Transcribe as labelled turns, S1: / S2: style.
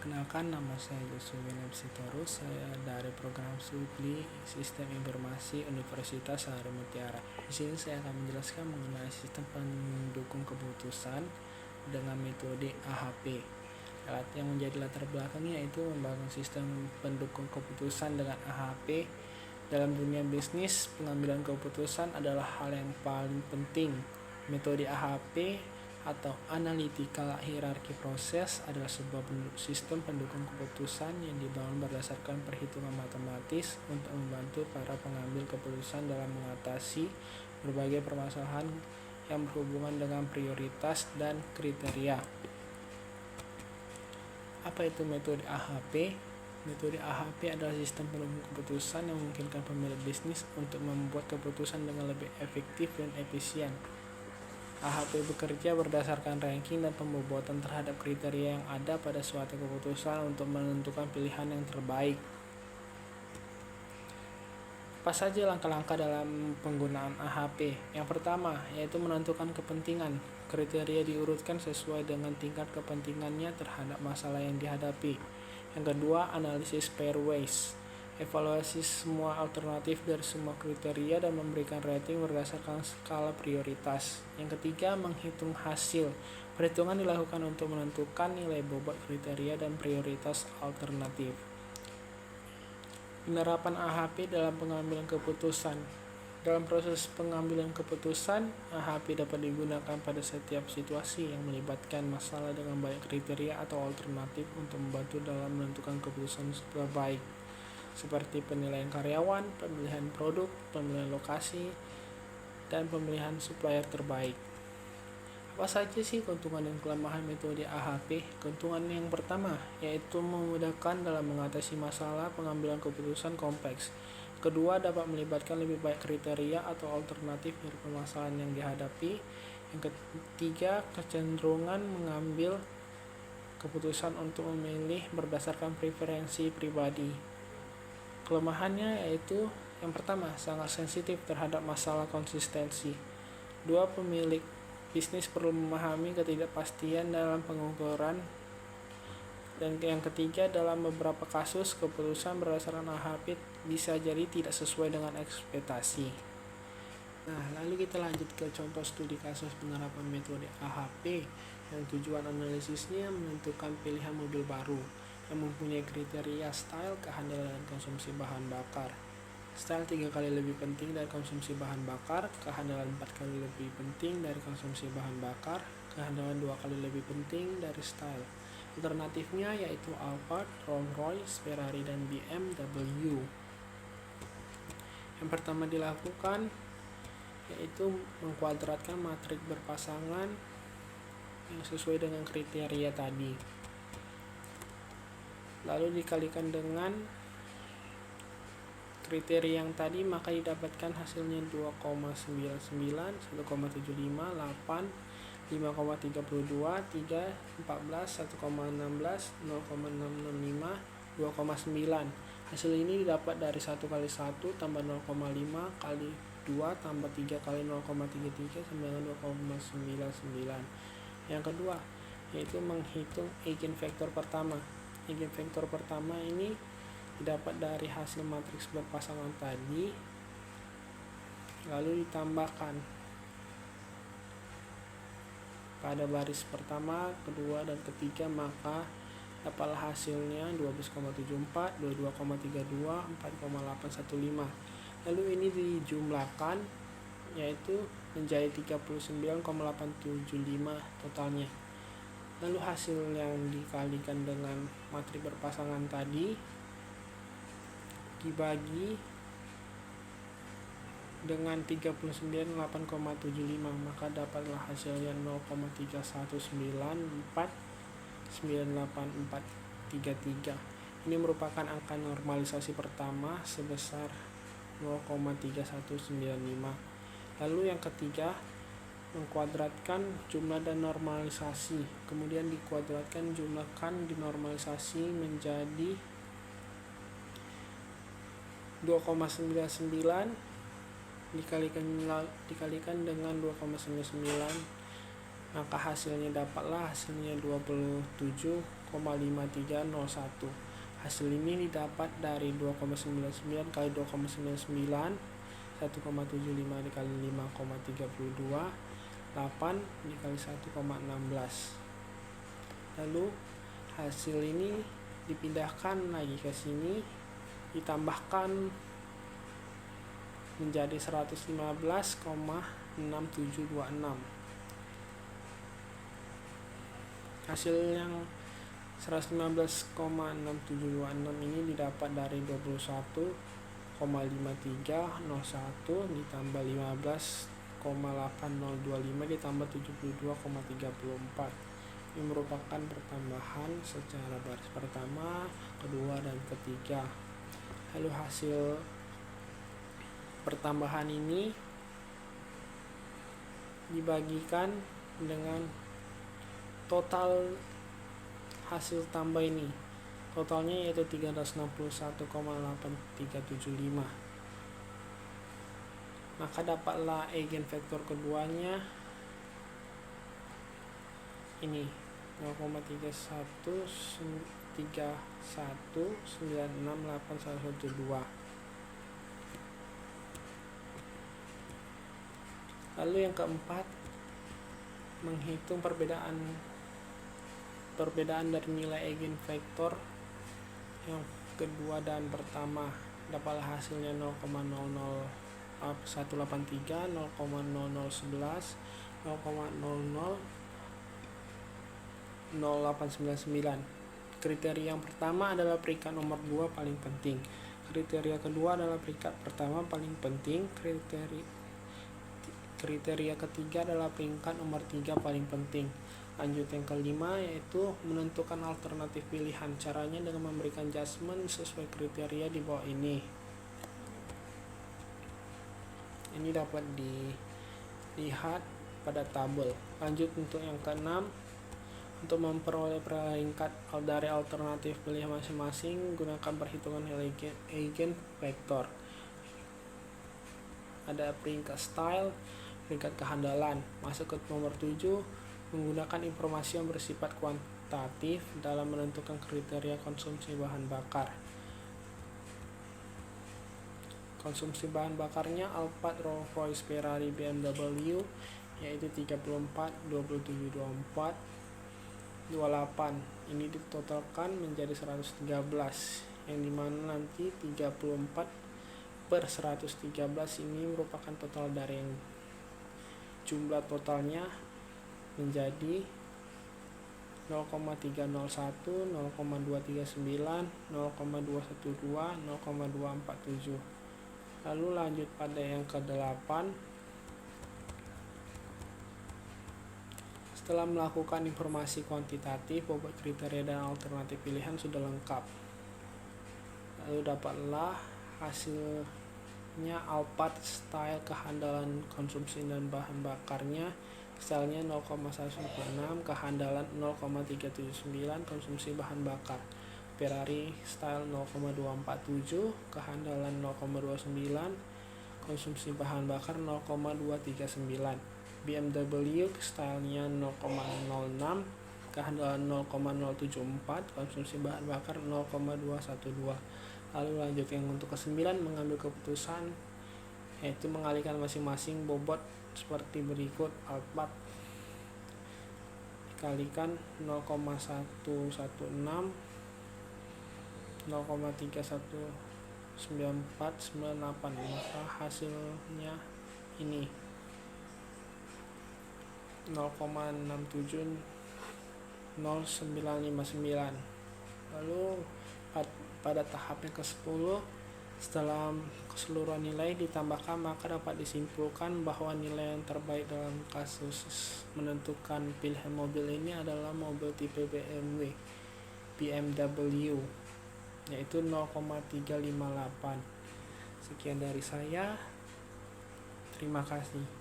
S1: Perkenalkan, nama saya Joshua William Sitorus. Saya dari program studi Sistem Informasi Universitas Sari Mutiara. Di sini saya akan menjelaskan mengenai sistem pendukung keputusan dengan metode AHP. Yang menjadi latar belakangnya yaitu membangun sistem pendukung keputusan dengan AHP. Dalam dunia bisnis, pengambilan keputusan adalah hal yang paling penting. Metode AHP atau Analytical Hierarchy Process adalah sebuah sistem pendukung keputusan yang dibangun berdasarkan perhitungan matematis untuk membantu para pengambil keputusan dalam mengatasi berbagai permasalahan yang berhubungan dengan prioritas dan kriteria. Apa itu metode AHP? Metode AHP adalah sistem pendukung keputusan yang memungkinkan pemilik bisnis untuk membuat keputusan dengan lebih efektif dan efisien. AHP bekerja berdasarkan ranking dan pembobotan terhadap kriteria yang ada pada suatu keputusan untuk menentukan pilihan yang terbaik. Apa saja langkah-langkah dalam penggunaan AHP? Yang pertama, yaitu menentukan kepentingan. Kriteria diurutkan sesuai dengan tingkat kepentingannya terhadap masalah yang dihadapi. Yang kedua, analisis pairwise. Evaluasi semua alternatif dari semua kriteria dan memberikan rating berdasarkan skala prioritas. Yang ketiga, menghitung hasil. Perhitungan dilakukan untuk menentukan nilai bobot kriteria dan prioritas alternatif. Penerapan AHP dalam pengambilan keputusan. Dalam proses pengambilan keputusan, AHP dapat digunakan pada setiap situasi yang melibatkan masalah dengan banyak kriteria atau alternatif untuk membantu dalam menentukan keputusan terbaik, seperti penilaian karyawan, pemilihan produk, pemilihan lokasi, dan pemilihan supplier terbaik. Apa saja sih keuntungan dan kelemahan metode AHP? Keuntungan yang pertama yaitu memudahkan dalam mengatasi masalah pengambilan keputusan kompleks. Kedua, dapat melibatkan lebih banyak kriteria atau alternatif dari permasalahan yang dihadapi. Yang ketiga, kecenderungan mengambil keputusan untuk memilih berdasarkan preferensi pribadi. Kelemahannya yaitu yang pertama, sangat sensitif terhadap masalah konsistensi. Dua, pemilik bisnis perlu memahami ketidakpastian dalam pengukuran. Dan yang ketiga, dalam beberapa kasus keputusan berdasarkan AHP bisa jadi tidak sesuai dengan ekspektasi. Nah, lalu kita lanjut ke contoh studi kasus penerapan metode AHP yang tujuan analisisnya menentukan pilihan mobil baru yang mempunyai kriteria style, kehandalan, dan konsumsi bahan bakar. Style 3 kali lebih penting dari konsumsi bahan bakar, kehandalan 4 kali lebih penting dari konsumsi bahan bakar, kehandalan 2 kali lebih penting dari style. Alternatifnya yaitu Alphard, Rolls-Royce, Ferrari, dan BMW. Yang pertama dilakukan yaitu mengkuadratkan matrik berpasangan yang sesuai dengan kriteria tadi. Lalu dikalikan dengan kriteria yang tadi, maka didapatkan hasilnya 2,99, 1,75, 8, 5,32, 3, 14, 1,16, 0,665, 2,9. Hasil ini didapat dari 1 kali 1 tambah 0,5 kali 2 tambah 3 kali 0,33 sama dengan 2,99. Yang kedua, yaitu menghitung eigenvektor pertama. Eigenvektor pertama ini didapat dari hasil matriks berpasangan tadi, lalu ditambahkan pada baris pertama, kedua, dan ketiga, maka dapatlah hasilnya 12,74, 22,32, 4,815. Lalu ini dijumlahkan yaitu menjadi 39,875 totalnya. Lalu hasil yang dikalikan dengan matrik berpasangan tadi dibagi dengan 39,875, maka dapatlah hasilnya 0,319498433. Ini merupakan angka normalisasi pertama sebesar 0,3195. Lalu yang ketiga, mengkuadratkan jumlah dan normalisasi, kemudian dikuadratkan, jumlahkan, dinormalisasi menjadi 2,99 dikalikan dengan 2,99, maka hasilnya dapatlah hasilnya 27,9 0,5301. Hasil ini didapat dari 2,99 kali 2,99, 1,75 dikali 5,32, 8 dikali 1,16. Lalu hasil ini dipindahkan lagi ke sini, ditambahkan menjadi 115,6726. Hasil yang 115,6726 ini didapat dari 21,5301 ditambah 15,8025 ditambah 72,34. Ini merupakan pertambahan secara baris pertama, kedua, dan ketiga. Lalu hasil pertambahan ini dibagikan dengan total hasil tambah ini. Totalnya yaitu 361,8375. Maka dapatlah eigenvektor keduanya ini 0,313196812. Lalu yang keempat, menghitung perbedaan dari nilai eigenvektor yang kedua dan pertama. Dapatlah hasilnya 0,00183, 0,0011, 0,000899. Kriteria yang pertama adalah peringkat nomor 2 paling penting. Kriteria kedua adalah peringkat pertama paling penting. Kriteria ketiga adalah peringkat nomor 3 paling penting. Lanjut yang kelima, yaitu menentukan alternatif pilihan. Caranya dengan memberikan adjustment sesuai kriteria di bawah ini. Ini dapat dilihat pada tabel. Lanjut untuk yang keenam, untuk memperoleh peringkat dari alternatif pilihan masing-masing, gunakan perhitungan eigenvektor. Ada peringkat style, peringkat kehandalan. Masuk ke nomor 7, menggunakan informasi yang bersifat kuantitatif dalam menentukan kriteria konsumsi bahan bakar. Konsumsi bahan bakarnya Alphard, Rolls-Royce, Ferrari, BMW yaitu 34, 27, 24, 28. Ini ditotalkan menjadi 113, yang dimana nanti 34 per 113 ini merupakan total dari yang jumlah totalnya menjadi 0,301, 0,239, 0,212, 0,247. Lalu lanjut pada yang ke-8. Setelah melakukan informasi kuantitatif, bobot kriteria dan alternatif pilihan sudah lengkap. Lalu dapatlah hasilnya Alphard, style, kehandalan konsumsi dan bahan bakarnya. Stylenya 0,196, kehandalan 0,379, konsumsi bahan bakar. Ferrari style 0,247, kehandalan 0,29, konsumsi bahan bakar 0,239. BMW stylenya 0,06, kehandalan 0,074, konsumsi bahan bakar 0,212. Lalu lanjut yang untuk ke-9, mengambil keputusan, yaitu mengalihkan masing-masing bobot seperti berikut. Alphard dikalikan 0,116, 0,31949, maka hasilnya ini 0,670959. Lalu pada tahap yang ke-10, setelah keseluruhan nilai ditambahkan, maka dapat disimpulkan bahwa nilai yang terbaik dalam kasus menentukan pilihan mobil ini adalah mobil tipe BMW, yaitu 0,358. Sekian dari saya. Terima kasih.